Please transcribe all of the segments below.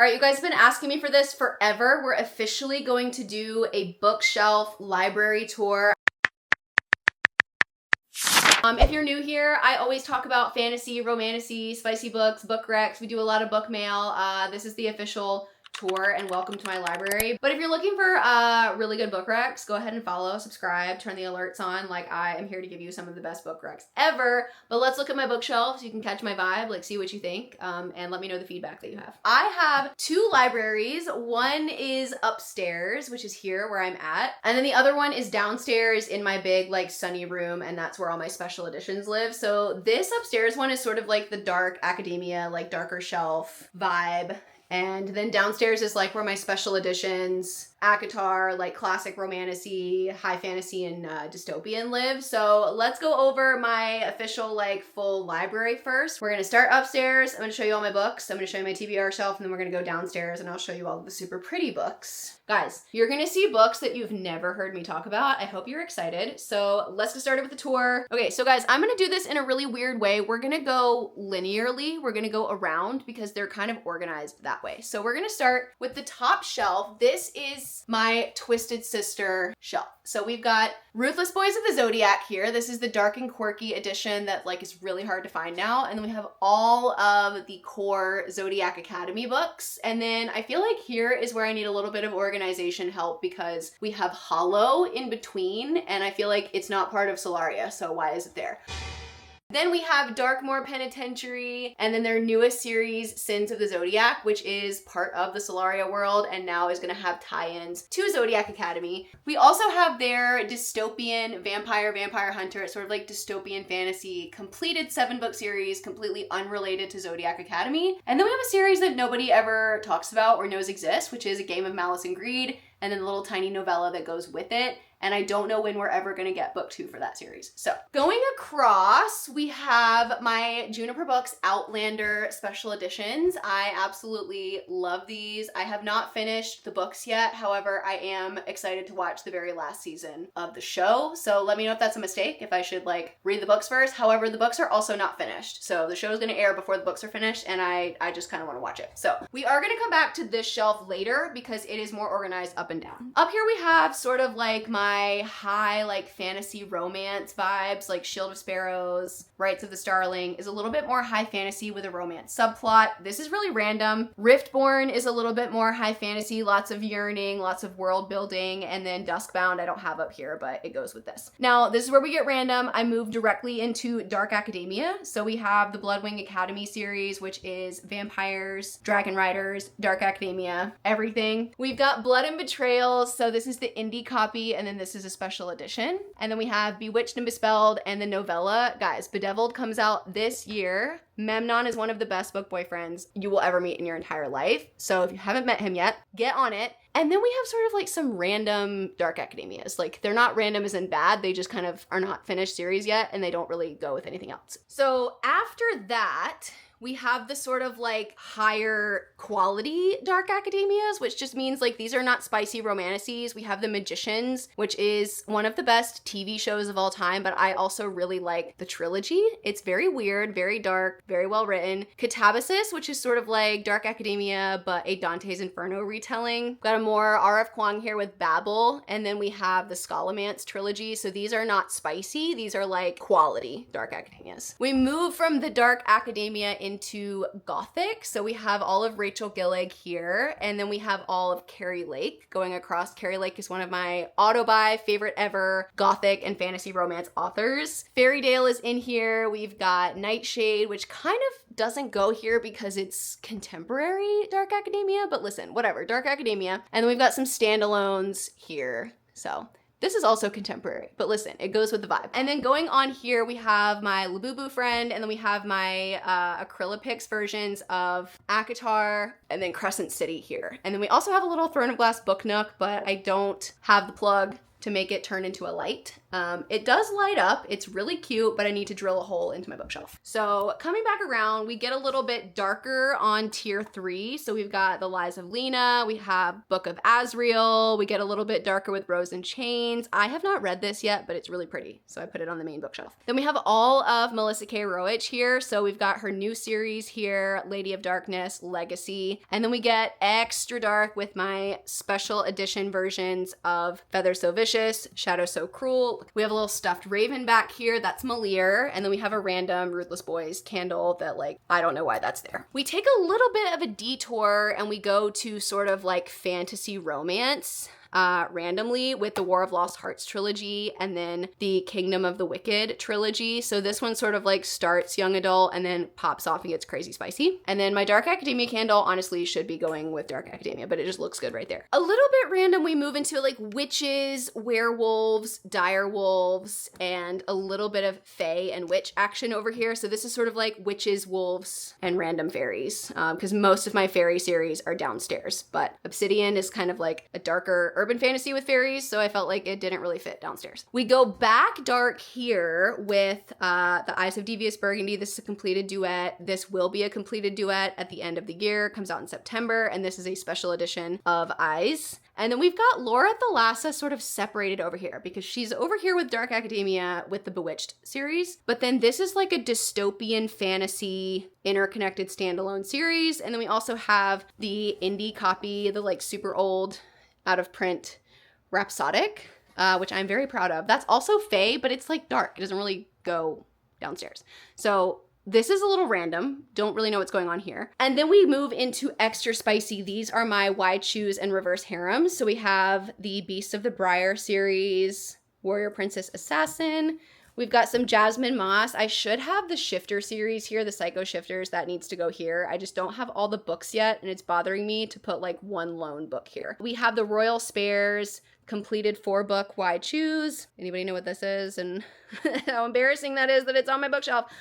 All right, you guys have been asking me for this forever. We're officially going to do a bookshelf library tour. If you're new here, I always talk about fantasy, romantasy, spicy books, book recs. We do a lot of book mail. This is the official tour and welcome to my library. But if you're looking for really good book recs, go ahead and follow, subscribe, turn the alerts on. Like, I am here to give you some of the best book recs ever. But let's look at my bookshelf so you can catch my vibe, like see what you think, and let me know the feedback that you have. I have two libraries. One is upstairs, which is here where I'm at. And then the other one is downstairs in my big like sunny room, and that's where all my special editions live. So this upstairs one is sort of like the dark academia, like darker shelf vibe. And then downstairs is like where my special editions, ACOTAR, like classic romantasy, high fantasy, and dystopian live. So let's go over my official like full library first. We're gonna start upstairs. I'm gonna show you all my books. I'm gonna show you my TBR shelf, and then we're gonna go downstairs and I'll show you all the super pretty books. Guys, you're gonna see books that you've never heard me talk about. I hope you're excited. So let's get started with the tour. Okay, so guys, I'm gonna do this in a really weird way. We're gonna go linearly. We're gonna go around because they're kind of organized that way. So we're gonna start with the top shelf. This is my Twisted Sister shelf. So we've got Ruthless Boys of the Zodiac here. This is the dark and quirky edition that like is really hard to find now. And then we have all of the core Zodiac Academy books. And then I feel like here is where I need a little bit of organization help because we have Hollow in between and I feel like it's not part of Solaria. So why is it there? Then we have Darkmoor Penitentiary, and then their newest series, Sins of the Zodiac, which is part of the Solaria world and now is gonna have tie-ins to Zodiac Academy. We also have their dystopian Vampire Hunter. It's sort of like dystopian fantasy, completed 7-book series, completely unrelated to Zodiac Academy. And then we have a series that nobody ever talks about or knows exists, which is A Game of Malice and Greed, and then the little tiny novella that goes with it. And I don't know when we're ever gonna get book 2 for that series. So going across, we have my Juniper Books Outlander special editions. I absolutely love these. I have not finished the books yet. However, I am excited to watch the very last season of the show. So let me know if that's a mistake, if I should like read the books first. However, the books are also not finished. So the show is gonna air before the books are finished and I just kind of wanna watch it. So we are gonna come back to this shelf later because it is more organized up and down. Up here we have sort of like my high like fantasy romance vibes, like Shield of Sparrows, Rights of the Starling is a little bit more high fantasy with a romance subplot. This is really random. Riftborn is a little bit more high fantasy, lots of yearning, lots of world building, and then Duskbound I don't have up here, but it goes with this. Now, this is where we get random. I moved directly into Dark Academia. So we have the Bloodwing Academy series, which is vampires, dragon riders, Dark Academia, everything. We've got Blood and Betrayals. So this is the indie copy, and then this is a special edition. And then we have Bewitched and Bespelled and the novella. Guys, Bedeviled comes out this year. Memnon is one of the best book boyfriends you will ever meet in your entire life. So if you haven't met him yet, get on it. And then we have sort of like some random Dark Academias. Like they're not random as in bad, they just kind of are not finished series yet and they don't really go with anything else. So after that, we have the sort of like higher quality Dark Academias, which just means like these are not spicy romantices. We have The Magicians, which is one of the best TV shows of all time, but I also really like the trilogy. It's very weird, very dark, very well written. Catabasis, which is sort of like Dark Academia, but a Dante's Inferno retelling. Got a more R.F. Kuang here with Babel, and then we have the Scholomance trilogy. So these are not spicy, these are like quality Dark Academias. We move from the Dark Academia into Gothic. So we have all of Rachel Gillig here, and then we have all of Carrie Lake going across. Carrie Lake is one of my auto-buy favorite ever Gothic and fantasy romance authors. Fairy is in here. We've got Nightshade, which kind of doesn't go here because it's contemporary Dark Academia, but listen, whatever, Dark Academia. And then we've got some standalones here. So this is also contemporary, but listen, it goes with the vibe. And then going on here, we have my Labubu friend, and then we have my Acrylopix versions of ACOTAR, and then Crescent City here. And then we also have a little Throne of Glass book nook, but I don't have the plug to make it turn into a light. It does light up. It's really cute, but I need to drill a hole into my bookshelf. So coming back around, we get a little bit darker on tier 3. So we've got The Lies of Lena, we have Book of Azrael, we get a little bit darker with Rose and Chains. I have not read this yet, but it's really pretty, so I put it on the main bookshelf. Then we have all of Melissa K. Roach here. So we've got her new series here, Lady of Darkness, Legacy, and then we get extra dark with my special edition versions of Feather So Vicious, Shadow So Cruel. We have a little stuffed raven back here, that's Malir, and then we have a random Ruthless Boys candle that, like, I don't know why that's there. We take a little bit of a detour and we go to sort of like fantasy romance randomly with the War of Lost Hearts trilogy and then the Kingdom of the Wicked trilogy. So this one sort of like starts young adult and then pops off and gets crazy spicy. And then my Dark Academia candle honestly should be going with Dark Academia, but it just looks good right there. A little bit random, we move into like witches, werewolves, dire wolves, and a little bit of fae and witch action over here. So this is sort of like witches, wolves, and random fairies, because most of my fairy series are downstairs, but Obsidian is kind of like a darker urban fantasy with fairies, so I felt like it didn't really fit downstairs. We go back dark here with The Eyes of Devious Burgundy. This is a completed duet. This will be a completed duet at the end of the year. Comes out in September, and this is a special edition of Eyes. And then we've got Laura Thalassa sort of separated over here because she's over here with Dark Academia with the Bewitched series. But then this is like a dystopian fantasy interconnected standalone series. And then we also have the indie copy, the like super old out of print Rhapsodic, which I'm very proud of. That's also fae, but it's like dark. It doesn't really go downstairs. So this is a little random. Don't really know what's going on here. And then we move into extra spicy. These are my wide shoes and reverse harems. So we have the Beasts of the Briar series, Warrior Princess Assassin. We've got some Jasmine Moss. I should have the Shifter series here, the Psycho Shifters. That needs to go here. I just don't have all the books yet, and it's bothering me to put like one lone book here. We have the Royal Spares, completed 4-book wide shoes. Anybody know what this is and how embarrassing that is that it's on my bookshelf?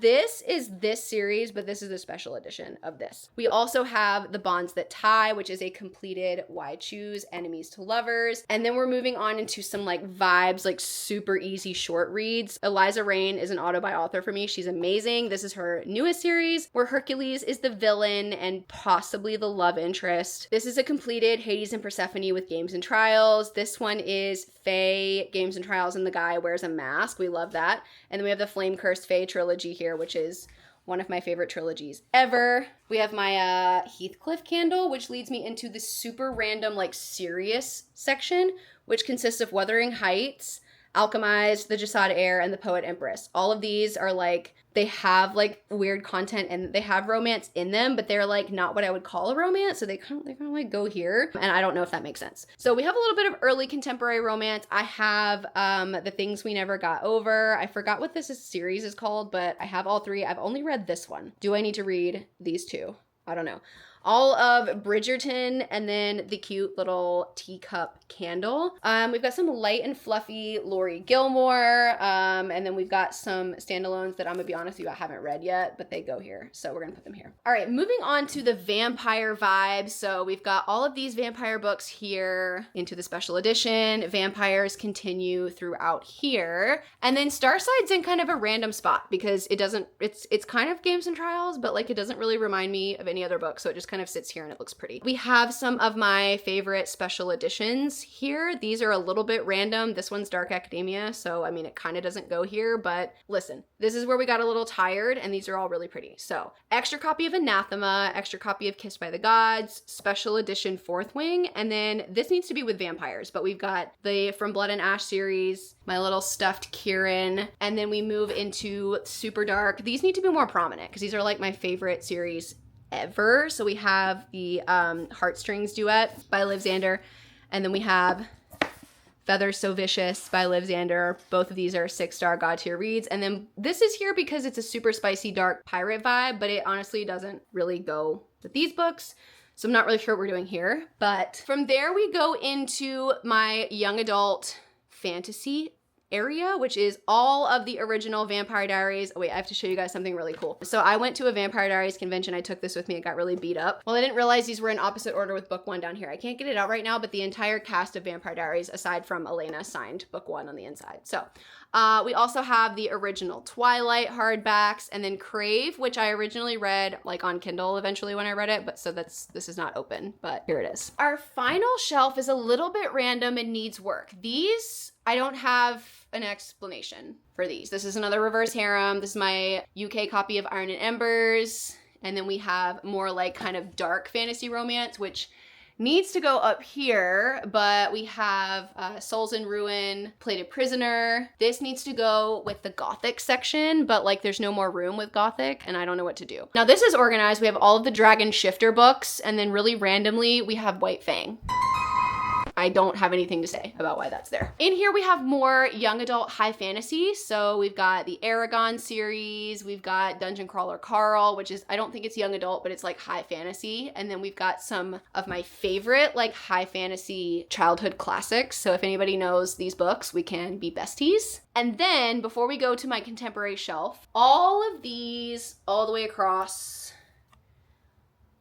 This is this series, but this is a special edition of this. We also have The Bonds That Tie, which is a completed wide shoes, Enemies to Lovers. And then we're moving on into some like vibes, like super easy short reads. Eliza Rain is an auto-buy author for me. She's amazing. This is her newest series where Hercules is the villain and possibly the love interest. This is a completed Hades and Persephone with Games and Trials. This one is Fae, Games and Trials, and the guy wears a mask. We love that. And then we have the Flame Cursed Fae trilogy here, which is one of my favorite trilogies ever. We have my Heathcliff candle, which leads me into the super random, like, serious section, which consists of Wuthering Heights, Alchemized, The Jasad Heir, and The Poet Empress. All of these are like, they have like weird content and they have romance in them, but they're like not what I would call a romance. So they kind of like go here. And I don't know if that makes sense. So we have a little bit of early contemporary romance. I have The Things We Never Got Over. I forgot what this series is called, but I have all three. I've only read this one. Do I need to read these two? I don't know. All of Bridgerton, and then the cute little teacup candle. We've got some light and fluffy Lori Gilmore, and then we've got some standalones that I'm gonna be honest with you, I haven't read yet, but they go here, so we're gonna put them here. All right, moving on to the vampire vibe. So we've got all of these vampire books here into the special edition. Vampires continue throughout here, and then Starside's in kind of a random spot because it's kind of Games and Trials, but like it doesn't really remind me of any other book, so it just kind of sits here and it looks pretty. We have some of my favorite special editions here. These are a little bit random. This one's Dark Academia, so I mean it kind of doesn't go here, but listen, this is where we got a little tired and these are all really pretty. So extra copy of Anathema, extra copy of Kissed by the Gods, special edition Fourth Wing, and then this needs to be with vampires, but we've got the From Blood and Ash series, my little stuffed Kieran, and then we move into super dark. These need to be more prominent because these are like my favorite series ever. So we have the Heartstrings duet by Liv Zander, and then we have Feather So Vicious by Liv Zander. Both of these are 6-star God tier reads. And then this is here because it's a super spicy dark pirate vibe, but it honestly doesn't really go with these books. So I'm not really sure what we're doing here. But from there we go into my young adult fantasy area, which is all of the original Vampire Diaries. Oh wait, I have to show you guys something really cool. So I went to a Vampire Diaries convention. I took this with me. It got really beat up. Well, I didn't realize these were in opposite order with book 1 down here. I can't get it out right now, but the entire cast of Vampire Diaries, aside from Elena, signed book 1 on the inside. So we also have the original Twilight hardbacks, and then Crave, which I originally read like on Kindle eventually when I read it, but so this is not open, but here it is. Our final shelf is a little bit random and needs work. These, I don't have an explanation for these. This is another reverse harem. This is my UK copy of Iron and Embers, and then we have more like kind of dark fantasy romance, which needs to go up here, but we have Souls in Ruin, Plated Prisoner. This needs to go with the Gothic section, but like there's no more room with Gothic and I don't know what to do. Now this is organized. We have all of the Dragon Shifter books, and then really randomly we have White Fang. I don't have anything to say about why that's there. In here we have more young adult high fantasy. So we've got the Aragon series, we've got Dungeon Crawler Carl, which is, I don't think it's young adult, but it's like high fantasy. And then we've got some of my favorite like high fantasy childhood classics. So if anybody knows these books, we can be besties. And then before we go to my contemporary shelf, all of these all the way across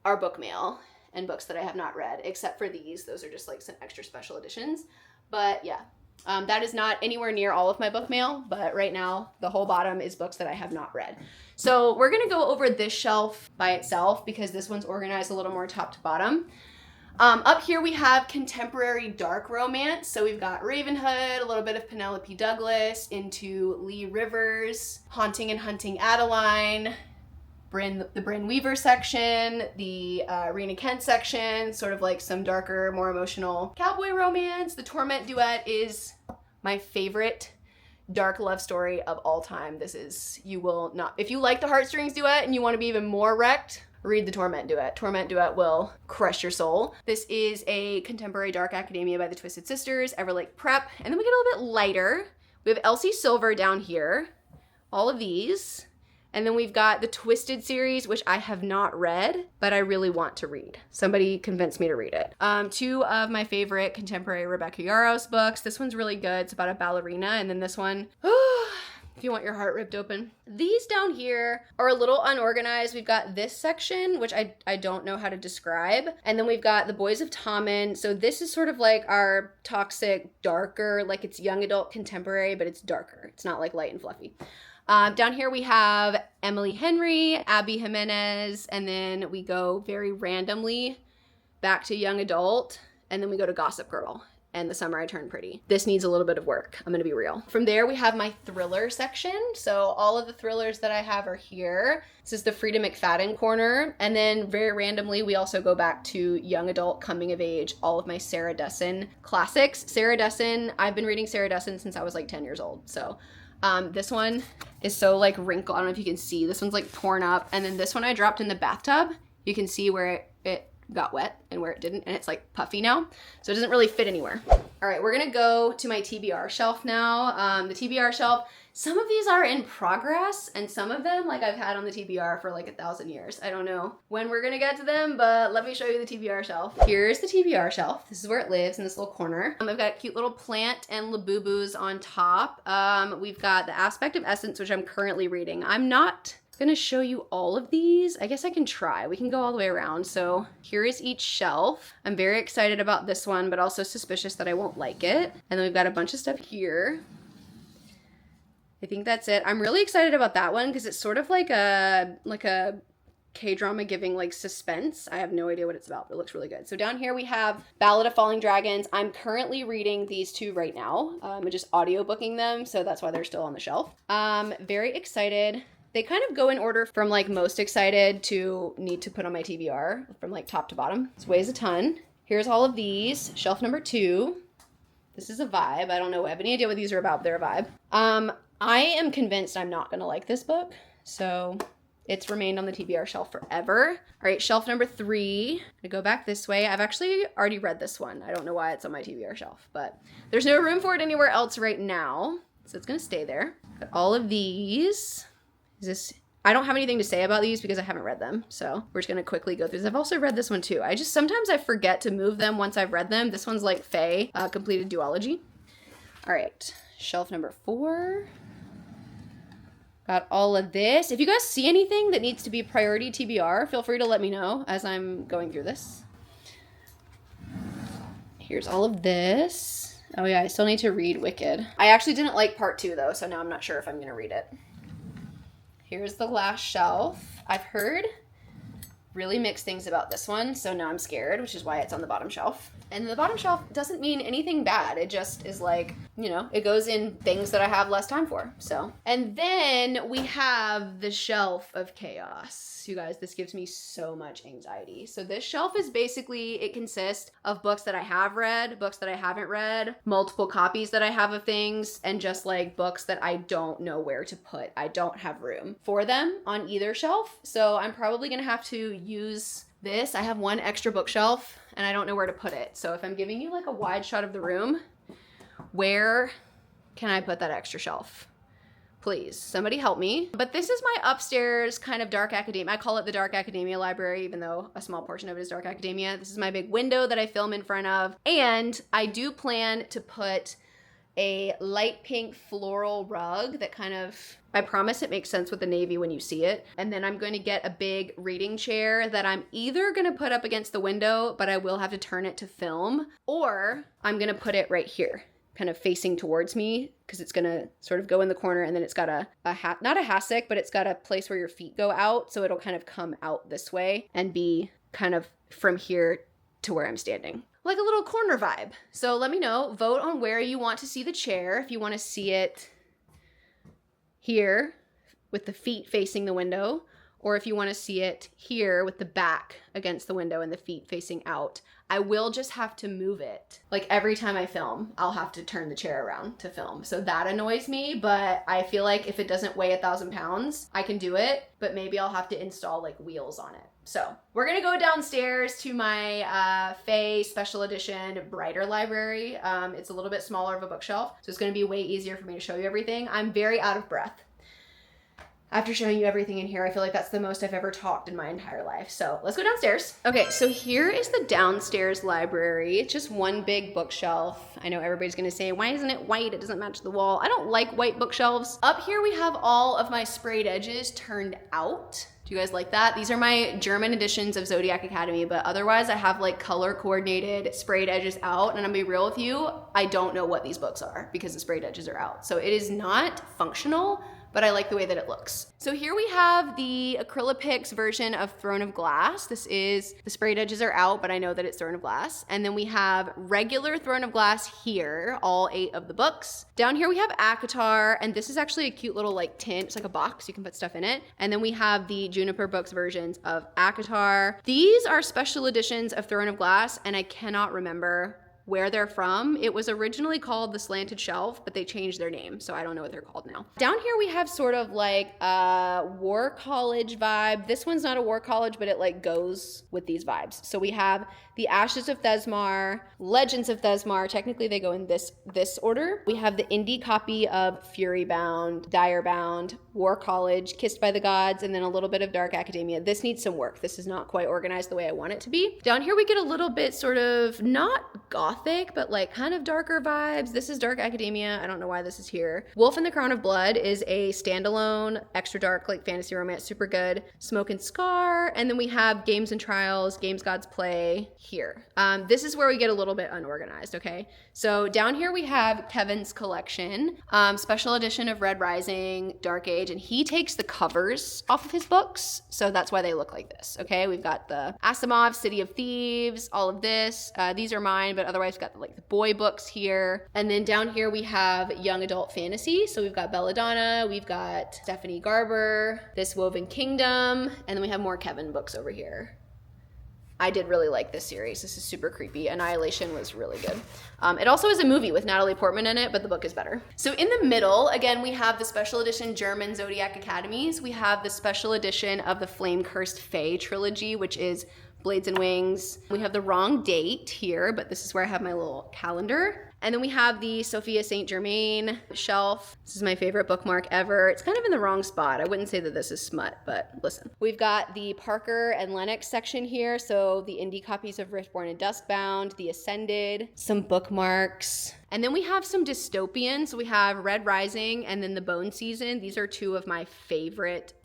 are book mail and books that I have not read, except for these. Those are just like some extra special editions. But yeah, that is not anywhere near all of my book mail, but right now the whole bottom is books that I have not read. So we're gonna go over this shelf by itself because this one's organized a little more top to bottom. Up here we have contemporary dark romance. So we've got Ravenhood, a little bit of Penelope Douglas, into Lee Rivers, Haunting and Hunting Adeline, the Bryn Weaver section, the Rena Kent section, sort of like some darker, more emotional cowboy romance. The Torment Duet is my favorite dark love story of all time. This is, you will not, if you like the Heartstrings Duet and you want to be even more wrecked, read the Torment Duet. Torment Duet will crush your soul. This is a contemporary dark academia by the Twisted Sisters, Everlake Prep. And then we get a little bit lighter. We have Elsie Silver down here, all of these. And then we've got the Twisted series, which I have not read, but I really want to read. Somebody convinced me to read it. 2 of my favorite contemporary Rebecca Yarros books. This one's really good. It's about a ballerina. And then this one, if you want your heart ripped open. These down here are a little unorganized. We've got this section, which I don't know how to describe. And then we've got the Boys of Tommen. So this is sort of like our toxic, darker, like it's young adult contemporary, but it's darker. It's not like light and fluffy. Down here we have Emily Henry, Abby Jimenez, and then we go very randomly back to young adult, and then we go to Gossip Girl and The Summer I Turned Pretty. This needs a little bit of work, I'm gonna be real. From there we have my thriller section. So all of the thrillers that I have are here. This is the Frida McFadden corner. And then very randomly, we also go back to young adult coming of age, all of my Sarah Dessen classics. Sarah Dessen, I've been reading Sarah Dessen since I was like 10 years old, so. This one is so like wrinkled. I don't know if you can see. This one's like torn up. And then this one I dropped in the bathtub. You can see where it got wet and where it didn't. And it's like puffy now. So it doesn't really fit anywhere. All right, we're going to go to my TBR shelf now. The TBR shelf, some of these are in progress and some of them like I've had on the TBR for like 1,000 years. I don't know when we're going to get to them, but let me show you the TBR shelf. Here's the TBR shelf. This is where it lives in this little corner. I've got a cute little plant and Labubus on top. We've got the Aspect of Essence, which I'm currently reading. I'm not gonna show you all of these. I guess I can try. We can go all the way around. So here is each shelf. I'm very excited about this one, but also suspicious that I won't like it. And then we've got a bunch of stuff here. I think that's it. I'm really excited about that one because it's sort of like a K-drama giving like suspense. I have no idea what it's about, but it looks really good. So down here we have Ballad of Falling Dragons. I'm currently reading these 2 right now. I'm just audiobooking them, so that's why they're still on the shelf. Very excited. They kind of go in order from like most excited to need to put on my TBR from like top to bottom. This weighs a ton. Here's all of these. Shelf number 2. This is a vibe. I don't know. I have any idea what these are about. They're a vibe. I am convinced I'm not going to like this book. So it's remained on the TBR shelf forever. All right, shelf number 3. I go back this way. I've actually already read this one. I don't know why it's on my TBR shelf, but there's no room for it anywhere else right now. So it's going to stay there. Got all of these. I don't have anything to say about these because I haven't read them. So we're just going to quickly go through this. I've also read this one too. Sometimes I forget to move them once I've read them. This one's like Faye, completed duology. All right, Shelf number 4. Got all of this. If you guys see anything that needs to be priority TBR, feel free to let me know as I'm going through this. Here's all of this. Oh yeah, I still need to read Wicked. I actually didn't like part 2 though, so now I'm not sure if I'm gonna read it. Here's the last shelf. I've heard really mixed things about this one, so now I'm scared, which is why it's on the bottom shelf. And the bottom shelf doesn't mean anything bad. It just is like, you know, it goes in things that I have less time for, so. And then we have the shelf of chaos. You guys, this gives me so much anxiety. So this shelf is basically, it consists of books that I have read, books that I haven't read, multiple copies that I have of things, and just like books that I don't know where to put. I don't have room for them on either shelf. So I'm probably gonna have to use this. I have one extra bookshelf and I don't know where to put it. So if I'm giving you like a wide shot of the room, where can I put that extra shelf? Please, somebody help me. But this is my upstairs kind of dark academia. I call it the dark academia library, even though a small portion of it is dark academia. This is my big window that I film in front of. And I do plan to put a light pink floral rug that kind of, I promise it makes sense with the navy when you see it. And then I'm going to get a big reading chair that I'm either going to put up against the window, but I will have to turn it to film, or I'm going to put it right here, kind of facing towards me, because it's gonna sort of go in the corner, and then it's got not a hassock, but it's got a place where your feet go out, so it'll kind of come out this way and be kind of from here to where I'm standing. Like a little corner vibe. So let me know, vote on where you want to see the chair. If you want to see it here with the feet facing the window, or if you want to see it here with the back against the window and the feet facing out. I will just have to move it. Like every time I film, I'll have to turn the chair around to film. So that annoys me, but I feel like if it doesn't weigh 1,000 pounds, I can do it, but maybe I'll have to install like wheels on it. So we're gonna go downstairs to my Faye Special Edition Brighter Library. It's a little bit smaller of a bookshelf, so it's gonna be way easier for me to show you everything. I'm very out of breath. After showing you everything in here, I feel like that's the most I've ever talked in my entire life. So let's go downstairs. Okay, so here is the downstairs library. It's just one big bookshelf. I know everybody's gonna say, why isn't it white? It doesn't match the wall. I don't like white bookshelves. Up here we have all of my sprayed edges turned out. Do you guys like that? These are my German editions of Zodiac Academy, but otherwise I have like color coordinated sprayed edges out, and I'm gonna be real with you, I don't know what these books are because the sprayed edges are out. So it is not functional, but I like the way that it looks. So here we have the Acrylopix version of Throne of Glass. This is, the sprayed edges are out, but I know that it's Throne of Glass. And then we have regular Throne of Glass here, all 8 of the books. Down here we have ACOTAR, and this is actually a cute little like tint. It's like a box, you can put stuff in it. And then we have the Juniper Books versions of ACOTAR. These are special editions of Throne of Glass, and I cannot remember where they're from. It was originally called the Slanted Shelf, but they changed their name, so I don't know what they're called now. Down here we have sort of like a War College vibe. This one's not a War College, but it like goes with these vibes. So we have the Ashes of Thesmar, Legends of Thesmar. Technically they go in this order. We have the indie copy of Furybound, Direbound, War College, Kissed by the Gods, and then a little bit of Dark Academia. This needs some work. This is not quite organized the way I want it to be. Down here we get a little bit sort of not gothic, but like kind of darker vibes. This is Dark Academia. I don't know why this is here. Wolf and the Crown of Blood is a standalone, extra dark, like fantasy romance, super good. Smoke and Scar, and then we have Games and Trials, Games Gods Play here. This is where we get a little bit unorganized, okay? So down here we have Kevin's collection, special edition of Red Rising, Dark Age, and he takes the covers off of his books, so that's why they look like this, okay? We've got the Asimov, City of Thieves, all of this. These are mine, but otherwise we've got like the boy books here. And then down here we have young adult fantasy. So we've got Belladonna, we've got Stephanie Garber, This Woven Kingdom, and then we have more Kevin books over here. I did really like this series. This is super creepy. Annihilation was really good. It also is a movie with Natalie Portman in it, but the book is better. So in the middle, again, we have the special edition German Zodiac Academies. We have the special edition of the Flame Cursed Fae trilogy, which is Blades and Wings. We have the wrong date here, but this is where I have my little calendar. And then we have the Sophia St. Germain shelf. This is my favorite bookmark ever. It's kind of in the wrong spot. I wouldn't say that this is smut, but listen. We've got the Parker and Lennox section here. So the indie copies of Riftborn and Duskbound, The Ascended, some bookmarks. And then we have some dystopians. So we have Red Rising and then The Bone Season. These are two of my favorite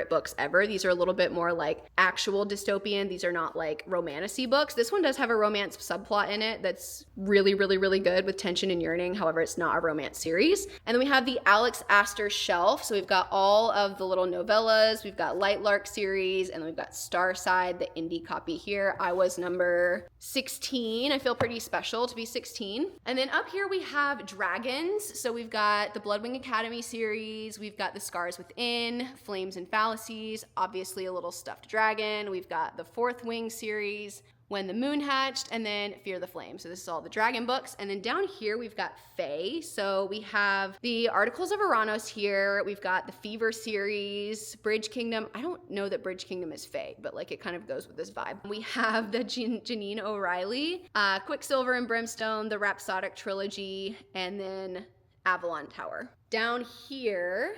books ever. These are a little bit more like actual dystopian. These are not like romantic-y books. This one does have a romance subplot in it that's really, really, really good with tension and yearning. However, it's not a romance series. And then we have the Alex Astor shelf. So we've got all of the little novellas. We've got Light Lark series, and then we've got Starside, the indie copy here. I was number 16. I feel pretty special to be 16. And then up here we have dragons. So we've got the Bloodwing Academy series. We've got the Scars Within, Flames and Fallacies, obviously a little stuffed dragon. We've got the Fourth Wing series, When the Moon Hatched, and then Fear the Flame. So this is all the dragon books. And then down here we've got Fae. So we have the Articles of Uranus here. We've got the Fever series, Bridge Kingdom. I don't know that Bridge Kingdom is Fae, but like it kind of goes with this vibe. We have the Janine O'Reilly, Quicksilver and Brimstone, the Rhapsodic Trilogy, and then Avalon Tower. Down here,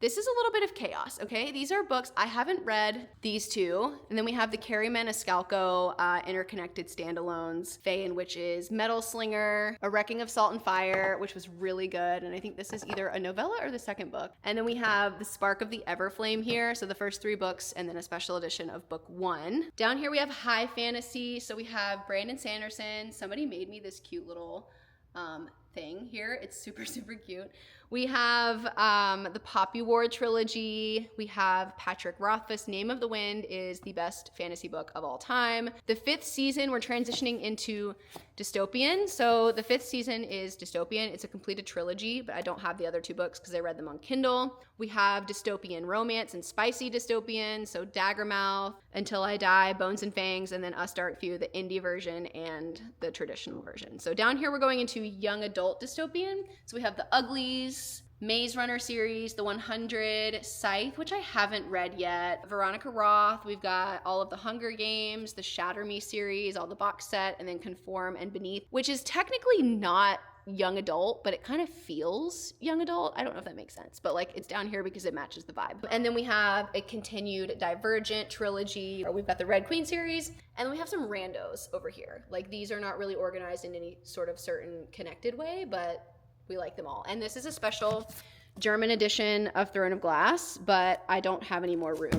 this is a little bit of chaos, okay? These are books, I haven't read these two. And then we have the Carrie Maniscalco interconnected standalones, Fae and Witches, Metal Slinger, A Wrecking of Salt and Fire, which was really good. And I think this is either a novella or the second book. And then we have the Spark of the Everflame here. So the first 3 books and then a special edition of book 1. Down here we have high fantasy. So we have Brandon Sanderson. Somebody made me this cute little thing here. It's super, super cute. We have the Poppy War trilogy. We have Patrick Rothfuss. Name of the Wind is the best fantasy book of all time. The 5th season, we're transitioning into dystopian. So the 5th season is dystopian. It's a completed trilogy, but I don't have the other 2 books because I read them on Kindle. We have dystopian romance and spicy dystopian. So Daggermouth, Until I Die, Bones and Fangs, and then Us Dark Few, the indie version and the traditional version. So down here, we're going into young adult dystopian. So we have the Uglies, Maze Runner series, The 100, Scythe, which I haven't read yet, Veronica Roth. We've got all of the Hunger Games, the Shatter Me series, all the box set, and then Conform and Beneath, which is technically not young adult, but it kind of feels young adult. I don't know if that makes sense, but like it's down here because it matches the vibe. And then we have a continued Divergent trilogy. We've got the Red Queen series, and then we have some randos over here. Like these are not really organized in any sort of certain connected way, but we like them all. And this is a special German edition of Throne of Glass, but I don't have any more room.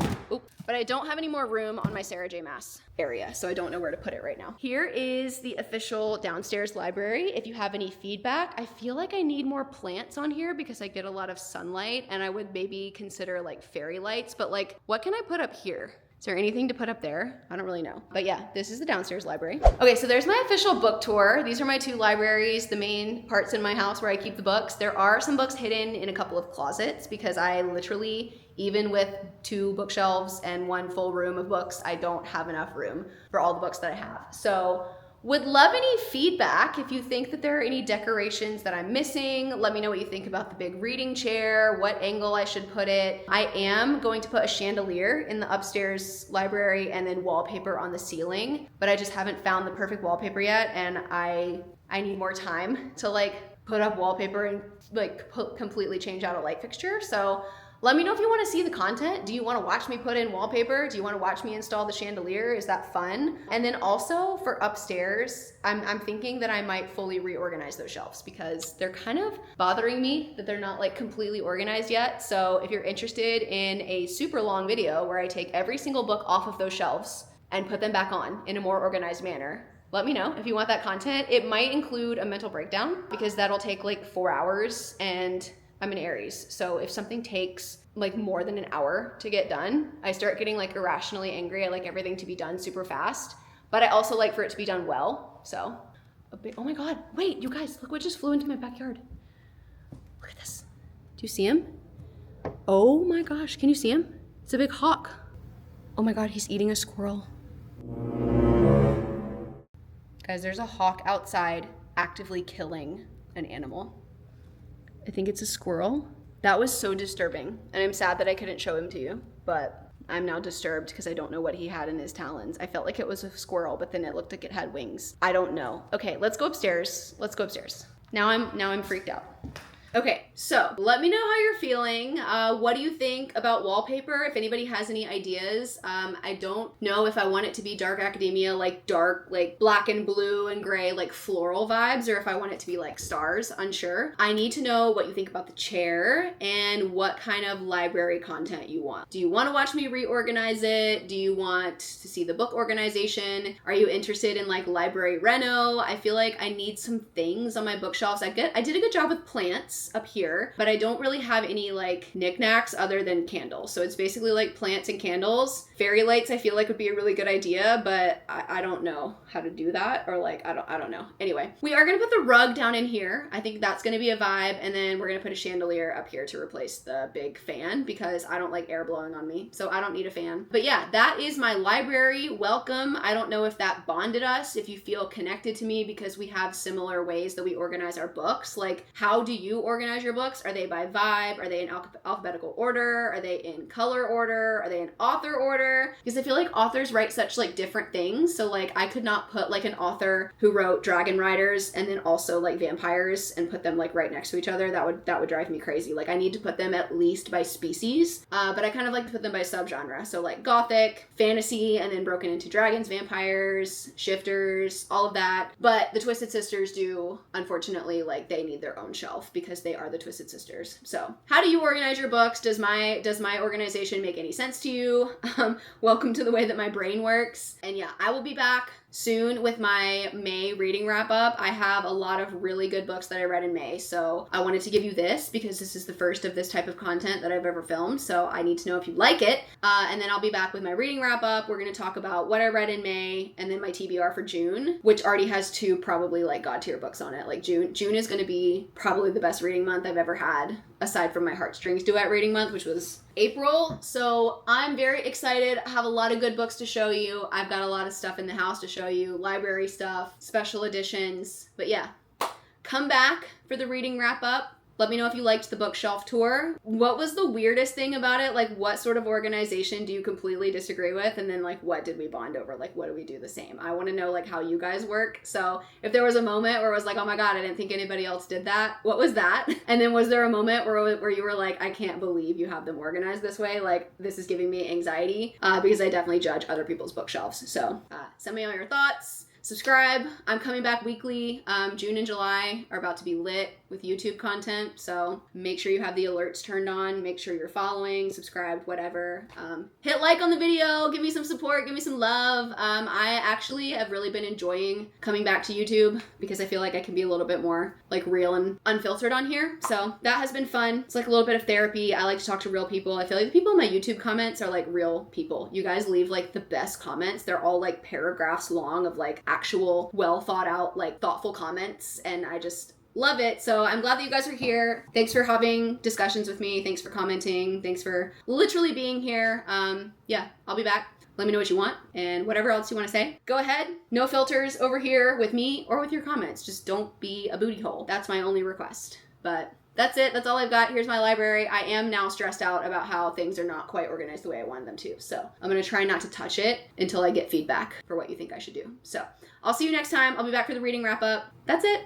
But I don't have any more room on my Sarah J. Maas area, so I don't know where to put it right now. Here is the official downstairs library. If you have any feedback, I feel like I need more plants on here because I get a lot of sunlight, and I would maybe consider like fairy lights, but like what can I put up here? Is there anything to put up there? I don't really know. But yeah, this is the downstairs library. Okay, so there's my official book tour. These are my 2 libraries, the main parts in my house where I keep the books. There are some books hidden in a couple of closets because I literally, even with 2 bookshelves and 1 full room of books, I don't have enough room for all the books that I have. So would love any feedback. If you think that there are any decorations that I'm missing, let me know what you think about the big reading chair, what angle I should put it. I am going to put a chandelier in the upstairs library and then wallpaper on the ceiling, but I just haven't found the perfect wallpaper yet, and I need more time to like put up wallpaper and like completely change out a light fixture. So let me know if you want to see the content. Do you want to watch me put in wallpaper? Do you want to watch me install the chandelier? Is that fun? And then also for upstairs, I'm thinking that I might fully reorganize those shelves because they're kind of bothering me that they're not like completely organized yet. So if you're interested in a super long video where I take every single book off of those shelves and put them back on in a more organized manner, let me know if you want that content. It might include a mental breakdown because that'll take like 4 hours, and I'm an Aries, so if something takes like more than an hour to get done, I start getting like irrationally angry. I like everything to be done super fast, but I also like for it to be done well. So oh my God, wait, you guys, look what just flew into my backyard. Look at this. Do you see him? Oh my gosh, can you see him? It's a big hawk. Oh my God, he's eating a squirrel. Guys, there's a hawk outside actively killing an animal. I think it's a squirrel. That was so disturbing, and I'm sad that I couldn't show him to you, but I'm now disturbed because I don't know what he had in his talons. I felt like it was a squirrel, but then it looked like it had wings. I don't know. Okay, let's go upstairs. Let's go upstairs. Now I'm freaked out. Okay, so let me know how you're feeling. What do you think about wallpaper? If anybody has any ideas. I don't know if I want it to be dark academia, like dark, like black and blue and gray, like floral vibes, or if I want it to be like stars, unsure. I need to know what you think about the chair and what kind of library content you want. Do you want to watch me reorganize it? Do you want to see the book organization? Are you interested in like library reno? I feel like I need some things on my bookshelves. I did a good job with plants up here, but I don't really have any like knickknacks other than candles. So it's basically like plants and candles. Fairy lights I feel like would be a really good idea, but I don't know how to do that, or like I don't know. Anyway, we are gonna put the rug down in here. I think that's gonna be a vibe, and then we're gonna put a chandelier up here to replace the big fan because I don't like air blowing on me, so I don't need a fan. But yeah, that is my library. Welcome. I don't know if that bonded us, if you feel connected to me because we have similar ways that we organize our books. Like, how do you organize your books? Are they by vibe? Are they in alphabetical order? Are they in color order? Are they in author order? Because I feel like authors write such like different things. So like I could not put like an author who wrote Dragon Riders and then also like vampires and put them like right next to each other. That would drive me crazy. Like I need to put them at least by species, but I kind of like to put them by subgenre. So like gothic, fantasy, and then broken into dragons, vampires, shifters, all of that. But the Twisted Sisters do, unfortunately, like they need their own shelf because they are the Twisted Sisters. So how do you organize your books? Does my organization make any sense to you? Welcome to the way that my brain works. And yeah, I will be back soon with my May reading wrap up. I have a lot of really good books that I read in May, so I wanted to give you this because this is the first of this type of content that I've ever filmed, so I need to know if you like it. And then I'll be back with my reading wrap up. We're going to talk about what I read in May and then my TBR for June, which already has 2 probably like god tier books on it. Like June is going to be probably the best reading month I've ever had, aside from my Heartstrings Duet reading month, which was April. So I'm very excited. I have a lot of good books to show you. I've got a lot of stuff in the house to show you, library stuff, special editions. But yeah, come back for the reading wrap up. Let me know if you liked the bookshelf tour. What was the weirdest thing about it? Like, what sort of organization do you completely disagree with? And then, like, what did we bond over? Like, what do we do the same? I want to know, like, how you guys work. So if there was a moment where it was like, oh my God, I didn't think anybody else did that. What was that? And then was there a moment where you were like, I can't believe you have them organized this way? Like, this is giving me anxiety because I definitely judge other people's bookshelves. So send me all your thoughts. Subscribe. I'm coming back weekly. June and July are about to be lit with YouTube content, so make sure you have the alerts turned on. Make sure you're following, subscribed, whatever. Hit like on the video. Give me some support. Give me some love. I actually have really been enjoying coming back to YouTube because I feel like I can be a little bit more like real and unfiltered on here. So that has been fun. It's like a little bit of therapy. I like to talk to real people. I feel like the people in my YouTube comments are like real people. You guys leave like the best comments. They're all like paragraphs long of like actual well thought out, like thoughtful comments, and I just love it. So I'm glad that you guys are here. Thanks for having discussions with me. Thanks for commenting. Thanks for literally being here. Yeah, I'll be back. Let me know what you want and whatever else you want to say. Go ahead. No filters over here with me or with your comments. Just don't be a booty hole. That's my only request. But that's it. That's all I've got. Here's my library. I am now stressed out about how things are not quite organized the way I wanted them to. So I'm going to try not to touch it until I get feedback for what you think I should do. So I'll see you next time. I'll be back for the reading wrap up. That's it.